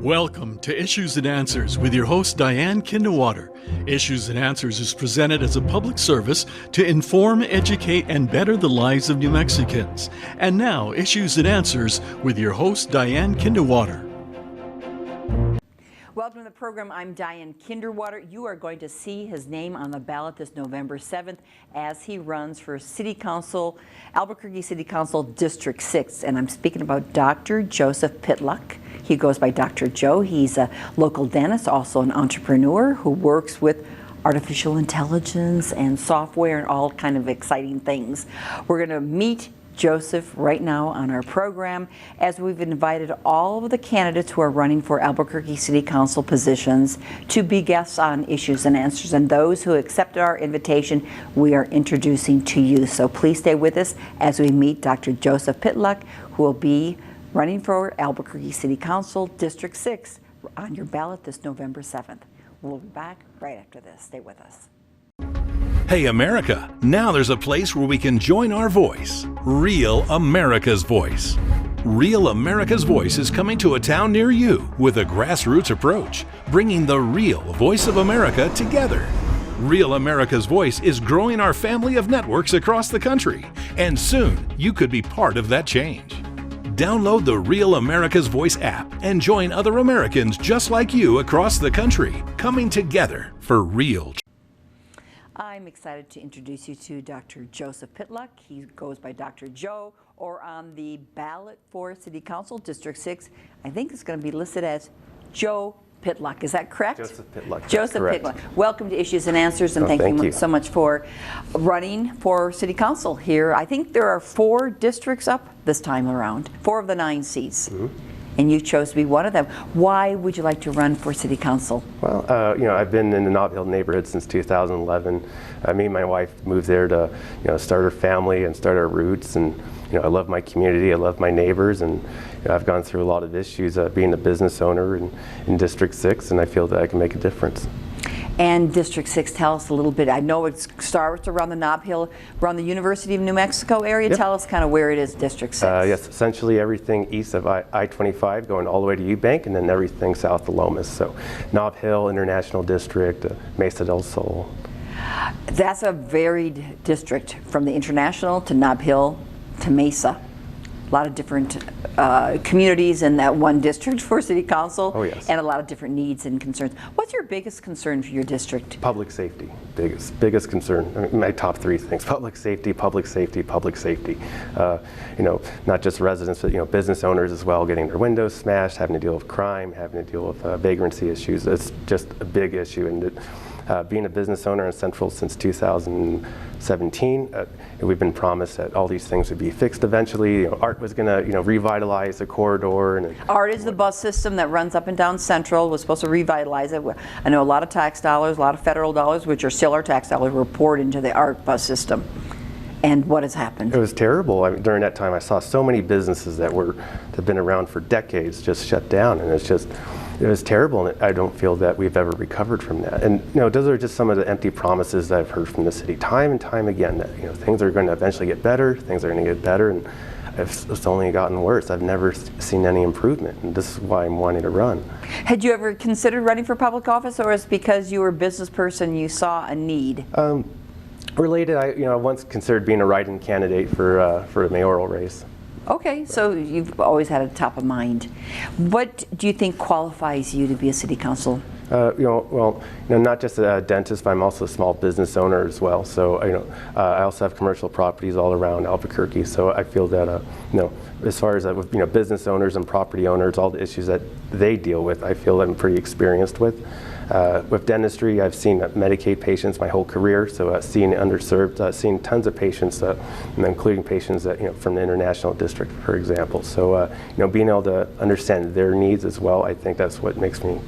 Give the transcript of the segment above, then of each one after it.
Welcome to Issues and Answers with your host Diane Kinderwater. Issues and Answers is presented as a public service to inform, educate, and better the lives of New Mexicans. And now, Issues and Answers with your host Diane Kinderwater. Welcome to the program. I'm Diane Kinderwater. You are going to see his name on the ballot this November 7th as he runs for City Council, Albuquerque City Council District 6. And I'm speaking about Dr. Joseph Pitluck. He goes by Dr. Joe. He's a local dentist, also an entrepreneur who works with artificial intelligence and software and all kind of exciting things. We're going to meet Joseph right now on our program as we've invited all of the candidates who are running for Albuquerque City Council positions to be guests on Issues and Answers, and those who accepted our invitation we are introducing to you. So please stay with us as we meet Dr. Joseph Pitluck, who will be running for Albuquerque City Council District 6 on your ballot this November 7th. We'll be back right after this. Stay with us. Hey America, now there's a place where we can join our voice. Real America's Voice. Real America's Voice is coming to a town near you with a grassroots approach, bringing the real voice of America together. Real America's Voice is growing our family of networks across the country, and soon you could be part of that change. Download the Real America's Voice app and join other Americans just like you across the country, coming together for real change. I'm excited to introduce you to Dr. Joseph Pitluck. He goes by Dr. Joe, or on the ballot for City Council District 6, I think it's going to be listed as Joe Pitluck. Is that correct? Joseph Pitluck. Joseph Pitluck. Welcome to Issues and Answers, and thank you so much for running for City Council here. I think there are 4 districts up this time around, 4 of the 9 seats. Mm-hmm. And you chose to be one of them. Why would you like to run for City Council? Well, I've been in the Nob Hill neighborhood since 2011. Me and my wife moved there to, start our family and start our roots. And, I love my community, I love my neighbors, and I've gone through a lot of issues being a business owner in District 6, and I feel that I can make a difference. And District 6, tell us a little bit. I know it starts around the Nob Hill, around the University of New Mexico area. Yep. Tell us kind of where it is, District 6. Yes, essentially everything east of I-25 going all the way to Eubank, and then everything south of Lomas. So Nob Hill, International District, Mesa del Sol. That's a varied district, from the International to Nob Hill to Mesa. A lot of different communities in that one district for City Council. Oh, yes. And a lot of different needs and concerns. What's your biggest concern for your district? Public safety, biggest concern. I mean, my top 3 things: public safety, public safety, public safety. Not just residents, but business owners as well, getting their windows smashed, having to deal with crime, having to deal with vagrancy issues. It's just a big issue. And being a business owner in Central since 2017, we've been promised that all these things would be fixed eventually. ART was going to, revitalize the corridor. And ART is the bus system that runs up and down Central. Was supposed to revitalize it. I know a lot of tax dollars, a lot of federal dollars, which are still our tax dollars, were poured into the ART bus system. And what has happened? It was terrible. I mean, during that time, I saw so many businesses that have been around for decades just shut down, and it was terrible, and I don't feel that we've ever recovered from that. And those are just some of the empty promises that I've heard from the city time and time again, that things are going to eventually get better, things are going to get better, and it's only gotten worse. I've never seen any improvement, and this is why I'm wanting to run. Had you ever considered running for public office, or is it because you were a business person, you saw a need? Related, I once considered being a write-in candidate for a mayoral race. Okay, so you've always had it top of mind. What do you think qualifies you to be a city council? Not just a dentist, but I'm also a small business owner as well. So, I also have commercial properties all around Albuquerque. So I feel that, as far as with business owners and property owners, all the issues that they deal with, I feel I'm pretty experienced with. With dentistry, I've seen Medicaid patients my whole career, so seeing underserved, seeing tons of patients, including patients that, from the International District, for example. So, being able to understand their needs as well, I think that's what makes me,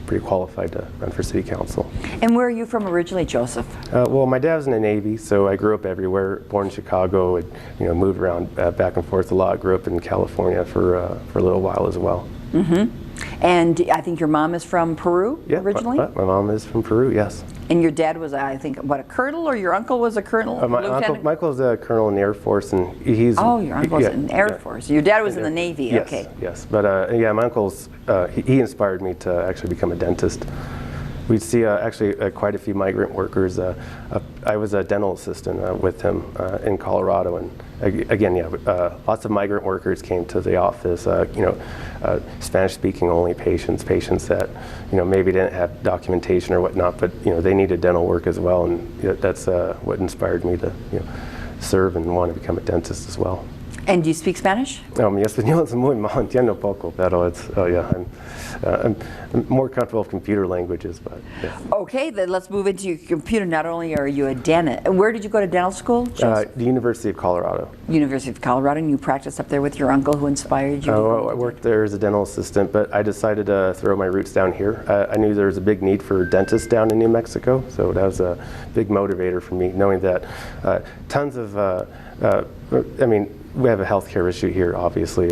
pretty qualified to run for City Council. And where are you from originally, Joseph? Well, my dad was in the Navy, so I grew up everywhere. Born in Chicago, and moved around back and forth a lot. Grew up in California for a little while as well. Mm-hmm. And I think your mom is from Peru originally? My mom is from Peru, yes. And your dad was, I think, what, a colonel, or your uncle was a colonel? My uncle, Michael's a colonel in the Air Force, and he's... Oh, your uncle's in the Air Force. Your dad was in the Navy, yes, okay. Yes, but yeah, my uncle's, he inspired me to actually become a dentist. We'd see actually quite a few migrant workers. I was a dental assistant with him in Colorado, and again, yeah, lots of migrant workers came to the office. Spanish-speaking only patients that maybe didn't have documentation or whatnot, but they needed dental work as well, and that's what inspired me to serve and want to become a dentist as well. And do you speak Spanish? Mi español es muy mal, entiendo poco, pero it's, I'm more comfortable with computer languages, but yeah. Okay, then let's move into your computer. Not only are you a dentist, where did you go to dental school? The University of Colorado. University of Colorado, and you practiced up there with your uncle who inspired you? I worked there as a dental assistant, but I decided to throw my roots down here. I knew there was a big need for dentists down in New Mexico, so that was a big motivator for me, knowing that tons of, I mean, we have a healthcare issue here, obviously.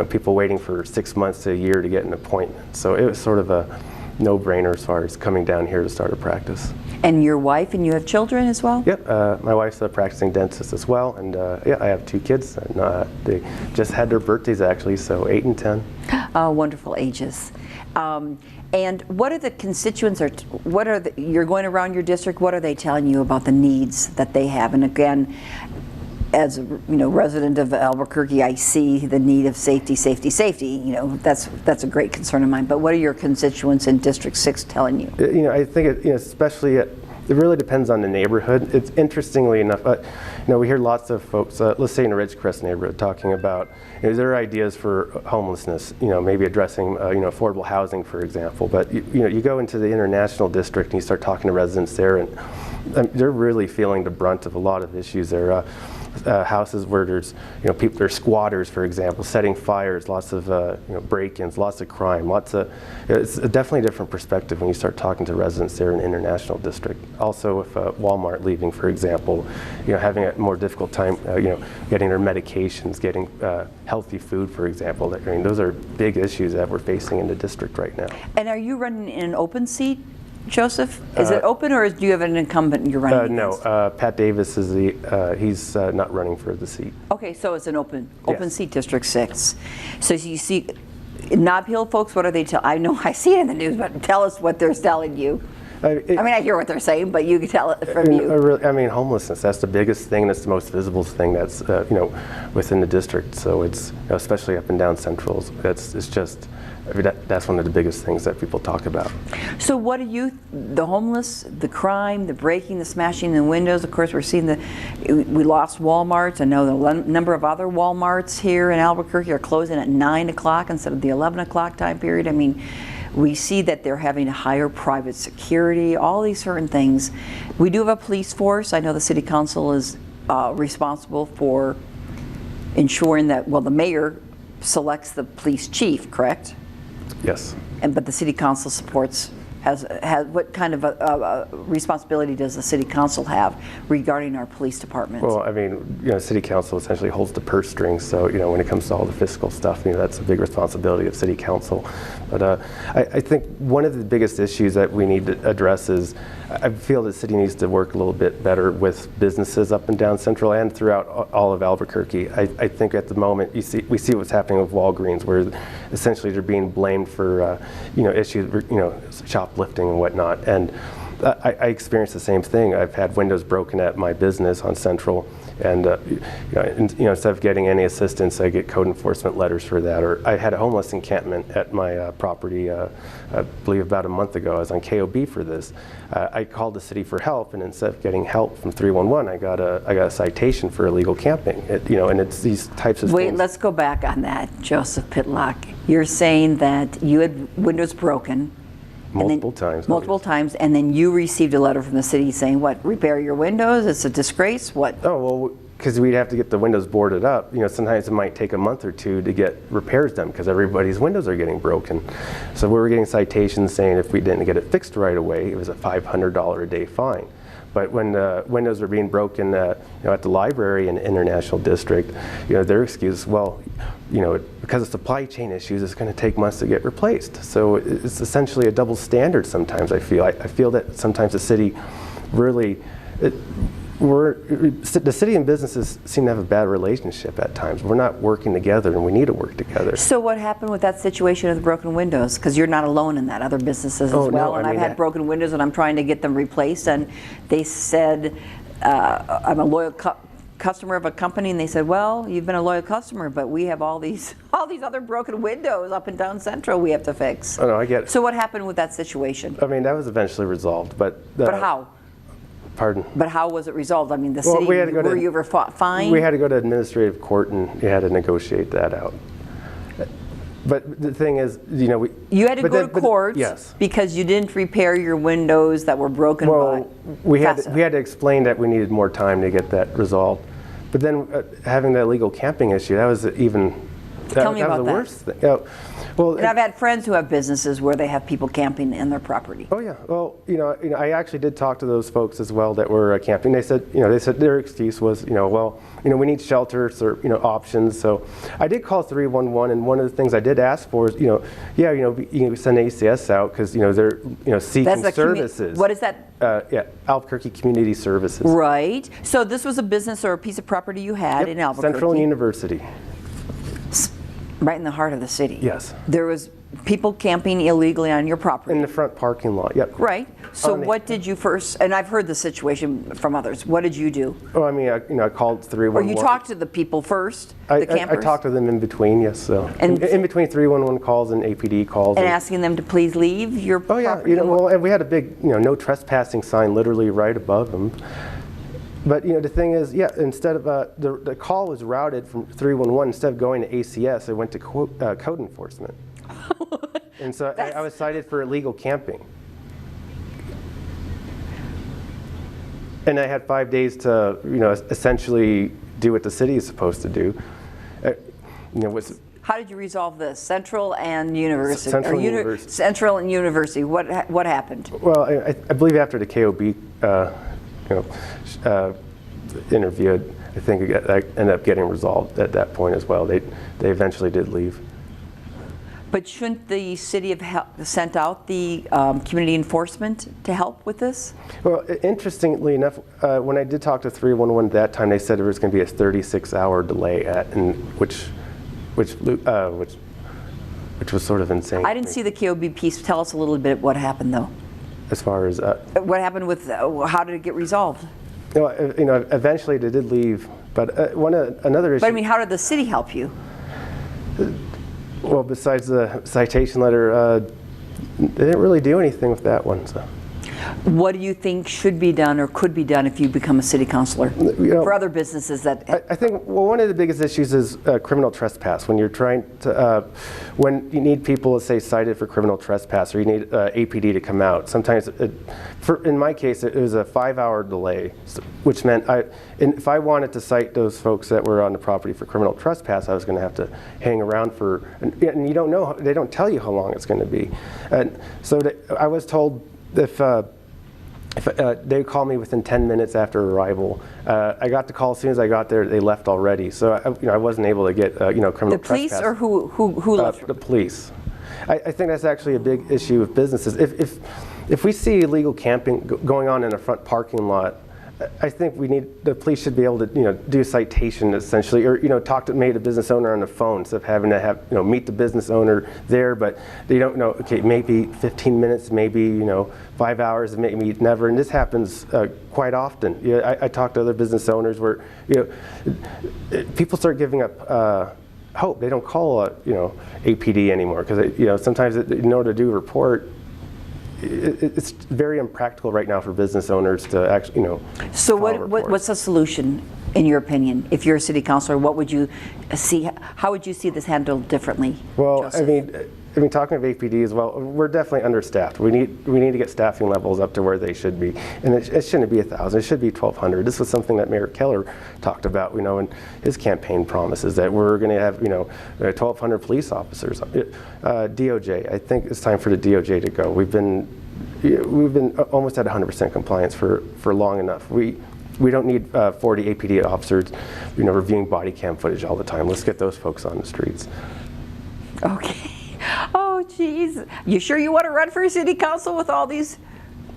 People waiting for 6 months to a year to get an appointment. So it was sort of a no-brainer as far as coming down here to start a practice. And your wife, and you have children as well? Yep, my wife's a practicing dentist as well, and yeah, I have 2 kids, and they just had their birthdays actually, so 8 and 10. Wonderful ages. And what are the constituents, or you're going around your district, what are they telling you about the needs that they have? And again, as a resident of Albuquerque, I see the need of safety. That's a great concern of mine. But what are your constituents in District 6 telling you? I think especially it really depends on the neighborhood. It's interestingly enough, we hear lots of folks, let's say in the Ridgecrest neighborhood, talking about their ideas for homelessness. Maybe addressing affordable housing, for example. But you go into the International District and you start talking to residents there, and they're really feeling the brunt of a lot of issues there. Houses where there's people, there's squatters, for example, setting fires, lots of break-ins, lots of crime, it's definitely a different perspective when you start talking to residents there in the International District. Also with Walmart leaving, for example, having a more difficult time getting their medications, getting healthy food, for example. Those are big issues that we're facing in the district right now. And are you running in an open seat, Joseph? Is it open, or do you have an incumbent you're running against? No, Pat Davis is he's not running for the seat. Okay, so it's an open Yes. seat, District 6. So you see, Nob Hill folks, what are they I know I see it in the news, but tell us what they're telling you. I hear what they're saying, but you can tell it from you. Homelessness, that's the biggest thing, that's the most visible thing that's, within the district. So it's, especially up and down Central, that's one of the biggest things that people talk about. So what are the homeless, the crime, the breaking, the smashing the windows? Of course, we're seeing we lost Walmarts. I know the number of other Walmarts here in Albuquerque are closing at 9 o'clock instead of the 11 o'clock time period. We see that they're having to hire private security, all these certain things. We do have a police force. I know the city council is responsible for ensuring that, the mayor selects the police chief, correct? Yes. But the city council supports, what kind of responsibility does the city council have regarding our police departments? Well, city council essentially holds the purse strings, so when it comes to all the fiscal stuff, that's a big responsibility of city council. But I think one of the biggest issues that we need to address is, I feel the city needs to work a little bit better with businesses up and down Central and throughout all of Albuquerque. I think at the moment we see what's happening with Walgreens, where essentially they're being blamed for issues, shoplifting and whatnot. And I experienced the same thing. I've had windows broken at my business on Central, and instead of getting any assistance, I get code enforcement letters for that. Or I had a homeless encampment at my property, I believe about a month ago. I was on KOB for this. I called the city for help, and instead of getting help from 311, I got a citation for illegal camping. And it's these types of things. Wait, let's go back on that, Joseph Pitluck. You're saying that you had windows broken. Multiple times, and then you received a letter from the city saying, what, repair your windows? It's a disgrace? What? Oh, well, because we'd have to get the windows boarded up. Sometimes it might take a month or two to get repairs done because everybody's windows are getting broken. So we were getting citations saying if we didn't get it fixed right away, it was a $500 a day fine. But when windows were being broken, at the library in International District, their excuse, well, because of supply chain issues, it's going to take months to get replaced. So it's essentially a double standard sometimes. I feel that sometimes the city really. The city and businesses seem to have a bad relationship at times. We're not working together, and we need to work together. So what happened with that situation of the broken windows? Because you're not alone in that, other businesses as well. No, and I've had broken windows and I'm trying to get them replaced, and they said, I'm a loyal customer of a company, and they said, well, you've been a loyal customer, but we have all these other broken windows up and down Central we have to fix. Oh, no, I get it. So what happened with that situation? I mean, that was eventually resolved, but how? Pardon? But how was it resolved? I mean, the city, were you ever fined? We had to go to administrative court, and we had to negotiate that out. But the thing is, you had to go to court, yes, because you didn't repair your windows that were broken. Well, we had to explain that we needed more time to get that resolved. But then having that illegal camping issue, that was even Tell me about the that. worst thing. Well, and I've had friends who have businesses where they have people camping in their property. Oh yeah. Well, I actually did talk to those folks as well that were camping. They said, their excuse was, we need shelters or options. So I did call 311, and one of the things I did ask for is, you send ACS out because they're seeking services. What is that? Albuquerque Community Services. Right. So this was a business or a piece of property you had in Albuquerque. Central and University. Right in the heart of the city. Yes. There was people camping illegally on your property. In the front parking lot. Yep. Right. So what did you first? And I've heard the situation from others. What did you do? Oh, I mean, I called 311. Or you talked to the people first, the campers. I talked to them in between. Yes. So in between 311 calls and APD calls. And asking them to please leave your property. Well, and we had a big, no trespassing sign literally right above them. But the thing is, instead of the call was routed from 311, instead of going to ACS, it went to code enforcement. And so I was cited for illegal camping. And I had 5 days to, essentially do what the city is supposed to do. How did you resolve this? Central and University. Central and University. Central and University. What happened? Well, I believe after the KOB, interviewed, I think it ended up getting resolved at that point as well. They eventually did leave. But shouldn't the city have sent out the community enforcement to help with this? Well, interestingly enough, when I did talk to 311 at that time, they said there was going to be a 36-hour delay which was sort of insane. I didn't see the KOB piece. Tell us a little bit what happened, though. As far as what happened with how did it get resolved? Eventually they did leave, but another issue. But I mean, how did the city help you? Well, besides the citation letter, they didn't really do anything with that one. So. What do you think should be done or could be done if you become a city councilor for other businesses that? I think one of the biggest issues is criminal trespass. When you're trying to, when you need people to say cited for criminal trespass, or you need APD to come out. Sometimes, in my case, it was a 5-hour delay, which meant if I wanted to cite those folks that were on the property for criminal trespass, I was going to have to hang around for, and you don't know, they don't tell you how long it's going to be. And so I was told if they would call me within 10 minutes after arrival. I got the call as soon as I got there. They left already, so I wasn't able to get criminal trespass. The police or who left? The police. I think that's actually a big issue with businesses. If we see illegal camping going on in a front parking lot, I think the police should be able to do a citation essentially, or talk to maybe the business owner on the phone instead of having to meet the business owner there, but they don't know. Okay, maybe 15 minutes, maybe 5 hours, maybe never, and this happens quite often. I talk to other business owners where people start giving up hope. They don't call APD anymore because sometimes in order to do a report. It's very impractical right now for business owners to actually, So what's the solution, in your opinion? If you're a city councilor, what would you see? How would you see this handled differently? Well, Joseph? I mean, talking of APD as well, we're definitely understaffed. We need to get staffing levels up to where they should be, and it shouldn't be 1,000. It should be 1,200. This was something that Mayor Keller talked about, in his campaign promises that we're going to have, 1,200 police officers. DOJ. I think it's time for the DOJ to go. We've been we've been almost at 100% compliance for long enough. We don't need 40 APD officers, reviewing body cam footage all the time. Let's get those folks on the streets. Okay. Oh, geez. You sure you want to run for city council with all these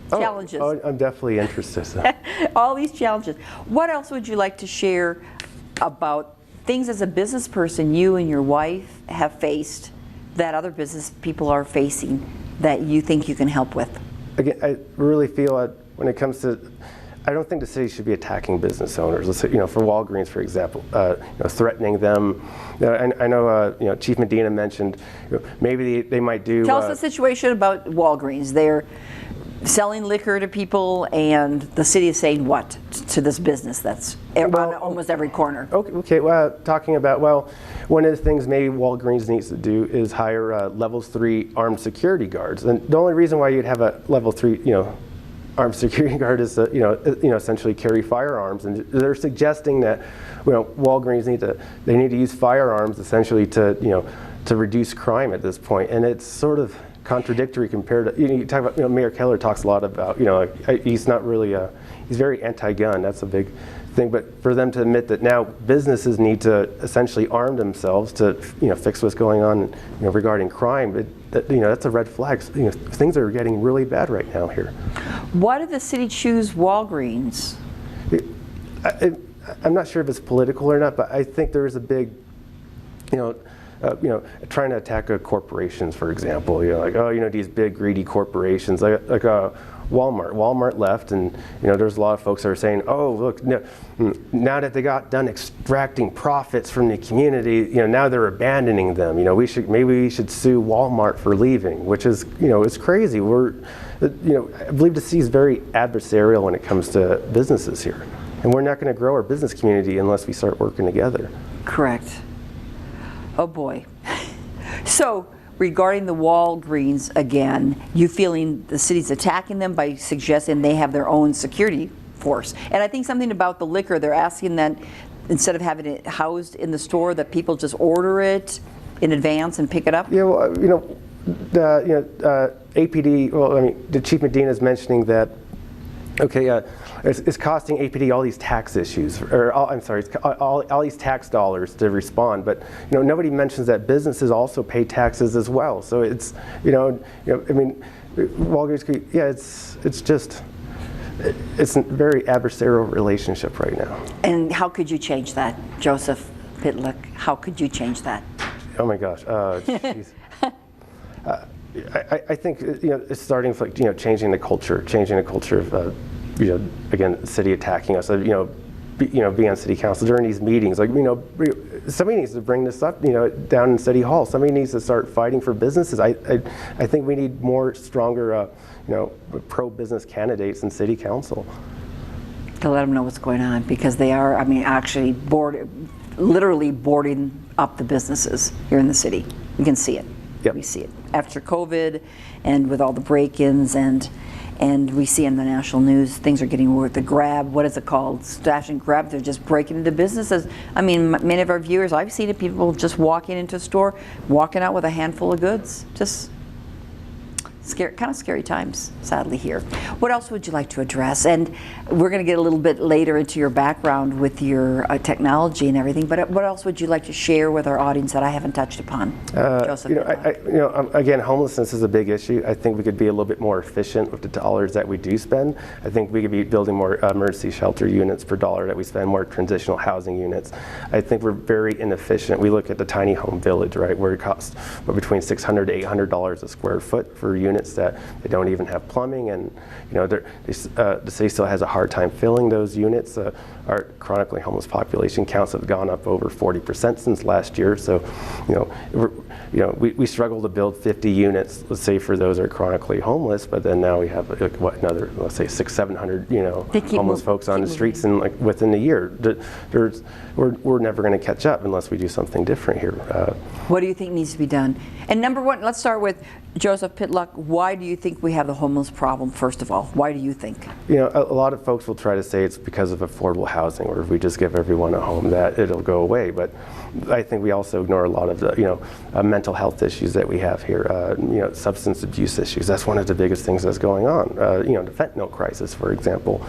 challenges? Oh, I'm definitely interested. All these challenges. What else would you like to share about things as a business person you and your wife have faced that other business people are facing that you think you can help with? Again, I really feel when it comes to, I don't think the city should be attacking business owners. Let's say, for Walgreens, for example, threatening them. I know, Chief Medina mentioned maybe they might do. Tell us the situation about Walgreens. They're selling liquor to people, and the city is saying what to this business that's on almost every corner? Okay. Well, talking about, one of the things maybe Walgreens needs to do is hire level 3 armed security guards. And the only reason why you'd have a level 3, armed security guard is to, essentially carry firearms. And they're suggesting that, Walgreens need to use firearms essentially to reduce crime at this point. And it's sort of contradictory compared to, you talk about, Mayor Keller talks a lot about, he's not really, he's very anti-gun. That's a big thing. But for them to admit that now businesses need to essentially arm themselves to, fix what's going on, regarding crime, that's a red flag. Things are getting really bad right now here. Why did the city choose Walgreens? I'm not sure if it's political or not, but I think there is a big, trying to attack corporations, for example. These big greedy corporations, like Walmart. Walmart left, and there's a lot of folks that are saying, oh, look, now that they got done extracting profits from the community, now they're abandoning them. Maybe we should sue Walmart for leaving, which is, it's crazy. I believe the city is very adversarial when it comes to businesses here, and we're not going to grow our business community unless we start working together. Correct. Oh boy. So, regarding the Walgreens again, you feeling the city's attacking them by suggesting they have their own security force. And I think something about the liquor, they're asking that instead of having it housed in the store, that people just order it in advance and pick it up? Yeah, well, APD, the Chief Medina is mentioning that, it's costing APD all these tax issues, all these tax dollars to respond. But nobody mentions that businesses also pay taxes as well. So it's Walgreens, it's a very adversarial relationship right now. And how could you change that, Joseph Pitluck? How could you change that? Oh my gosh, geez. I think it's starting with changing the culture of again, the city attacking us. Being on city council during these meetings, somebody needs to bring this up, down in City Hall. Somebody needs to start fighting for businesses. I think we need more stronger, pro-business candidates in city council. To let them know what's going on, because they are, actually literally boarding up the businesses here in the city. You can see it. Yep. We see it after COVID, and with all the break-ins, and we see in the national news things are getting worse. The grab, what is it called? Stash and grab. They're just breaking into businesses. Many of our viewers, I've seen it. People just walking into a store, walking out with a handful of goods. Just scary, kind of scary times, sadly, here. What else would you like to address? And we're going to get a little bit later into your background with your technology and everything, but what else would you like to share with our audience that I haven't touched upon, Joseph? Again, homelessness is a big issue. I think we could be a little bit more efficient with the dollars that we do spend. I think we could be building more emergency shelter units per dollar that we spend, more transitional housing units. I think we're very inefficient. We look at the tiny home village, right, where it costs between $600 to $800 a square foot for units that they don't even have plumbing, and the city still has a hard time filling those units. Our chronically homeless population counts have gone up over 40% since last year. So, we struggle to build 50 units, let's say, for those that are chronically homeless. But then now we have another, let's say, 600-700, homeless folks on the streets in within a year. We're never going to catch up unless we do something different here. What do you think needs to be done? And number one, let's start with Joseph Pitluck, why do you think we have the homeless problem, first of all? Why do you think? You know, a lot of folks will try to say it's because of affordable housing, or if we just give everyone a home that it'll go away. But I think we also ignore a lot of the, mental health issues that we have here. Substance abuse issues. That's one of the biggest things that's going on. The fentanyl crisis, for example.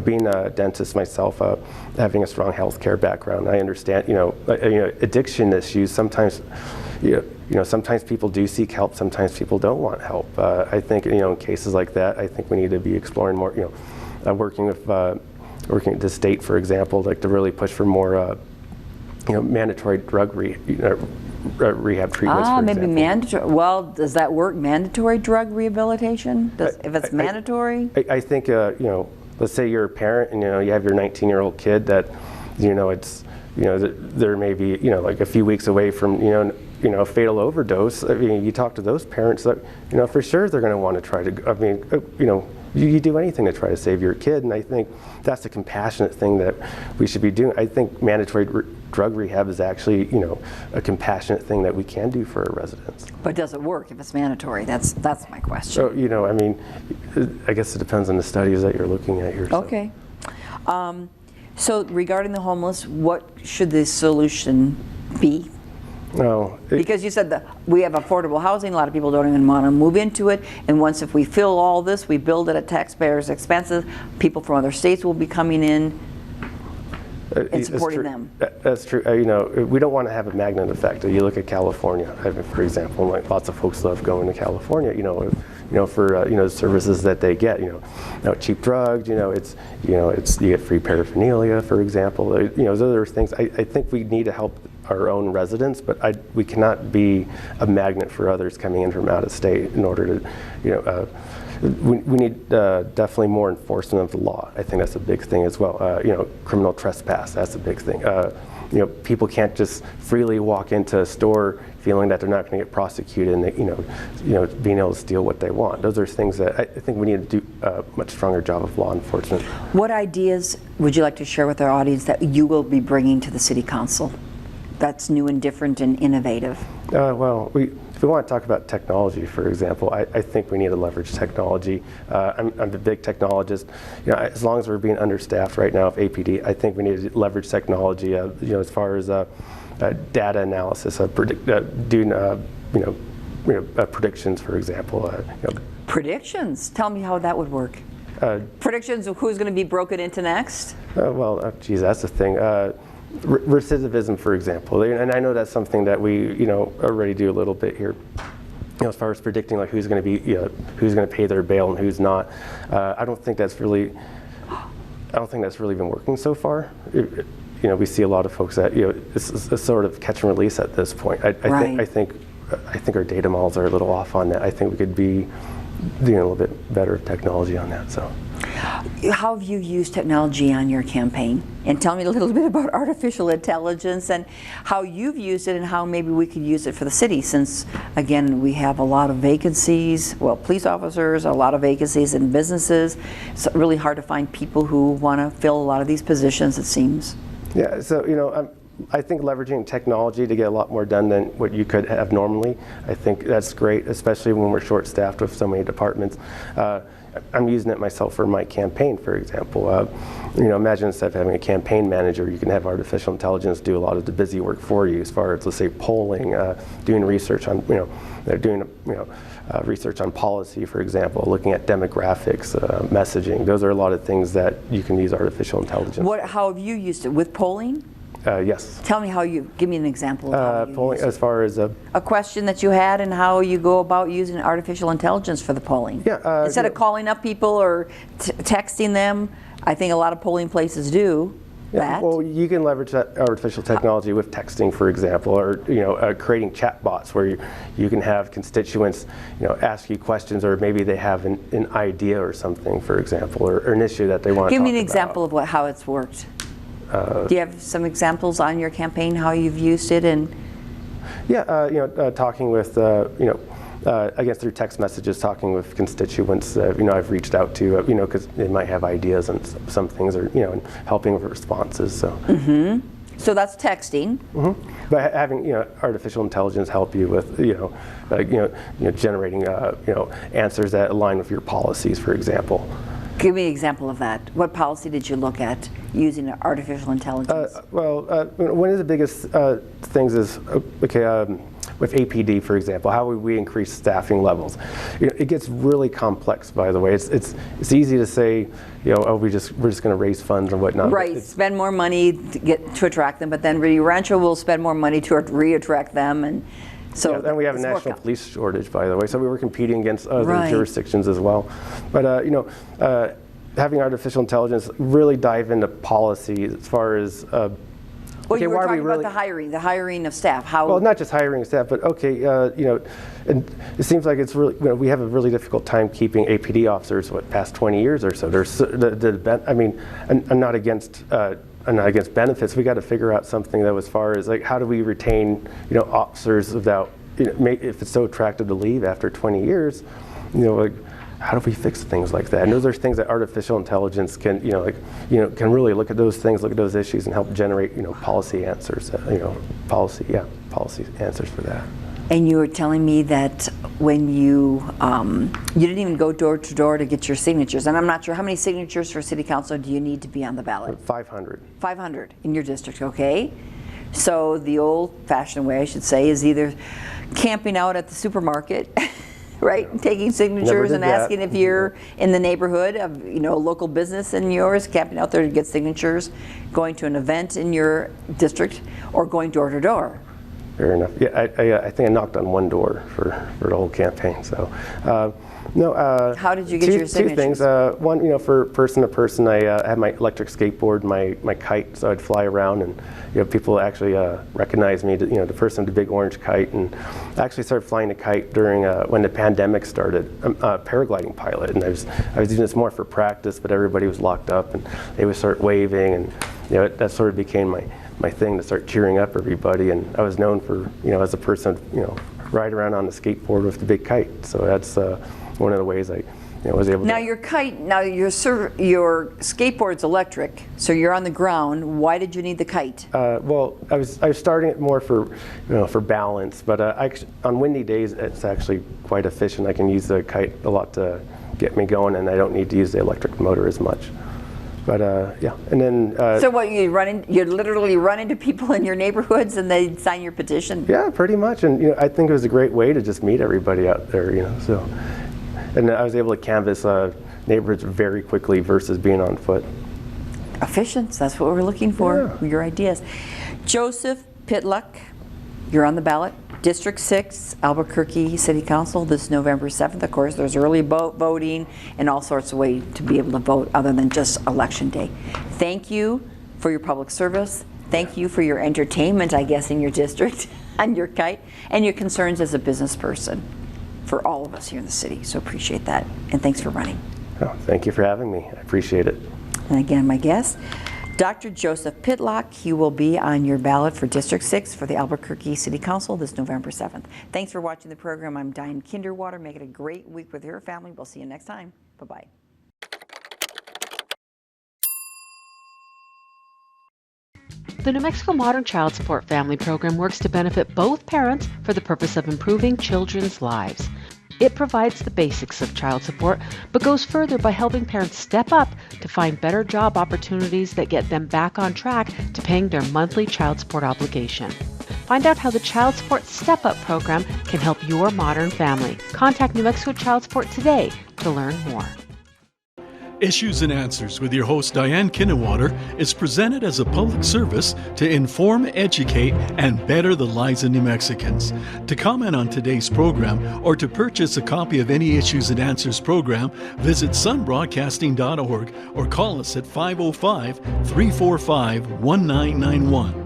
Being a dentist myself, having a strong healthcare background, I understand. Addiction issues. Sometimes, sometimes people do seek help. Sometimes people don't want help. I think, in cases like that, I think we need to be exploring more. Working with the state, for example, like to really push for more. Mandatory drug rehab treatments, for maybe example. mandatory. Well, does that work? Mandatory drug rehabilitation? If it's mandatory? I think, let's say you're a parent and, you have your 19-year-old kid that, there may be, like a few weeks away from, a fatal overdose. I mean, you talk to those parents that, for sure they're going to want to try to, you do anything to try to save your kid, and I think that's a compassionate thing that we should be doing. I think mandatory drug rehab is actually, a compassionate thing that we can do for our residents. But does it work if it's mandatory? That's my question. So, I guess it depends on the studies that you're looking at here. Okay. So regarding the homeless, what should the solution be? Because you said that we have affordable housing, a lot of people don't even want to move into it, and once if we fill all this, we build it at taxpayers' expenses, people from other states will be coming in and supporting them. That's true. We don't want to have a magnet effect. You look at California, for example, like lots of folks love going to California, for the services that they get, cheap drugs, it's you get free paraphernalia, for example. Those are things I think we need to help our own residents, but we cannot be a magnet for others coming in from out of state in order to, we need definitely more enforcement of the law. I think that's a big thing as well. Criminal trespass, that's a big thing. People can't just freely walk into a store feeling that they're not going to get prosecuted and being able to steal what they want. Those are things that I think we need to do a much stronger job of law enforcement. What ideas would you like to share with our audience that you will be bringing to the City Council that's new and different and innovative? If we want to talk about technology, for example, I think we need to leverage technology. I'm a big technologist. As long as we're being understaffed right now with APD, I think we need to leverage technology. As far as data analysis, doing predictions, for example. Predictions? Tell me how that would work. Predictions of who's going to be broken into next? That's the thing. Recidivism, for example, and I know that's something that we, already do a little bit here. As far as predicting like who's going to be, who's going to pay their bail and who's not. I don't think that's really been working so far. We see a lot of folks that it's a sort of catch and release at this point. I think our data models are a little off on that. I think we could be doing a little bit better technology on that. So. How have you used technology on your campaign? And tell me a little bit about artificial intelligence and how you've used it and how maybe we could use it for the city, since, again, we have a lot of vacancies, police officers, a lot of vacancies in businesses. It's really hard to find people who want to fill a lot of these positions, it seems. Yeah, so, I think leveraging technology to get a lot more done than what you could have normally, I think that's great, especially when we're short-staffed with so many departments. I'm using it myself for my campaign, for example. Imagine instead of having a campaign manager, you can have artificial intelligence do a lot of the busy work for you, as far as, let's say, polling, doing research on, research on policy, for example, looking at demographics, messaging. Those are a lot of things that you can use artificial intelligence. How have you used it? With polling? Yes. Tell me give me an example of how you polling, as far as a question that you had and how you go about using artificial intelligence for the polling. Yeah. Instead of calling up people or texting them, I think a lot of polling places do that. Well, you can leverage that artificial technology with texting, for example, or creating chat bots where you can have constituents ask you questions, or maybe they have an idea or something, for example, or an issue that they want to talk about. Give me an example of how it's worked. Do you have some examples on your campaign how you've used it? And talking with I guess through text messages, talking with constituents I've reached out to because they might have ideas on some things, or and helping with responses. So. So that's texting. But having artificial intelligence help you with generating answers that align with your policies, for example. Give me an example of that. What policy did you look at using artificial intelligence? One of the biggest things is with APD, for example, how would we increase staffing levels? It gets really complex, by the way. It's easy to say, we're just going to raise funds and whatnot. Right, spend more money to attract them, but then Rio Rancho will spend more money to re-attract them, and so. Then we have a national police shortage, by the way, so we were competing against other jurisdictions as well. But having artificial intelligence really dive into policy as far as. Well, you were talking about the hiring of staff. How? Well, not just hiring staff, but and it seems like it's really, we have a really difficult time keeping APD officers, past 20 years or so. I'm not against benefits. We got to figure out something that, as far as how do we retain, officers without, if it's so attractive to leave after 20 years, how do we fix things like that? And those are things that artificial intelligence can, can really look at those things, look at those issues, and help generate, policy answers. Policy answers for that. And you were telling me that when you didn't even go door to door to get your signatures, and I'm not sure how many signatures for city council do you need to be on the ballot? 500. 500 in your district, okay? So the old-fashioned way, I should say, is either camping out at the supermarket. Right, taking signatures and asking if you're in the neighborhood of a local business in yours, camping out there to get signatures, going to an event in your district, or going door to door. Fair enough. Yeah, I think I knocked on one door for the whole campaign. So, how did you get your signatures? Two things. One, for person to person, I had my electric skateboard, my kite, so I'd fly around, and people actually recognize me. The person with the big orange kite, and I actually started flying a kite during when the pandemic started. I'm a paragliding pilot, and I was doing this more for practice, but everybody was locked up, and they would start waving, and that sort of became my thing, to start cheering up everybody. And I was known for as a person ride around on the skateboard with the big kite. So that's one of the ways I was able to. Now your kite, your skateboard's electric, so you're on the ground. Why did you need the kite? Well, I was starting it more for for balance, but on windy days it's actually quite efficient. I can use the kite a lot to get me going, and I don't need to use the electric motor as much. But and then. So what, you literally run into people in your neighborhoods and they sign your petition? Yeah, pretty much. And I think it was a great way to just meet everybody out there. So, and I was able to canvass neighborhoods very quickly versus being on foot. Efficient. That's what we're looking for. Yeah. Your ideas. Joseph Pitluck, you're on the ballot. District 6, Albuquerque City Council, this November 7th. Of course, there's early voting and all sorts of ways to be able to vote other than just Election Day. Thank you for your public service. Thank you for your entertainment, I guess, in your district, on your kite, and your concerns as a business person for all of us here in the city. So appreciate that. And thanks for running. Oh, thank you for having me. I appreciate it. And again, my guest, Dr. Joseph Pitluck. He will be on your ballot for District 6 for the Albuquerque City Council this November 7th. Thanks for watching the program. I'm Diane Kinderwater. Make it a great week with your family. We'll see you next time. Bye-bye. The New Mexico Modern Child Support Family Program works to benefit both parents for the purpose of improving children's lives. It provides the basics of child support, but goes further by helping parents step up to find better job opportunities that get them back on track to paying their monthly child support obligation. Find out how the Child Support Step Up program can help your modern family. Contact New Mexico Child Support today to learn more. Issues and Answers with your host Diane Kinderwater is presented as a public service to inform, educate, and better the lives of New Mexicans. To comment on today's program or to purchase a copy of any Issues and Answers program, visit sunbroadcasting.org or call us at 505-345-1991.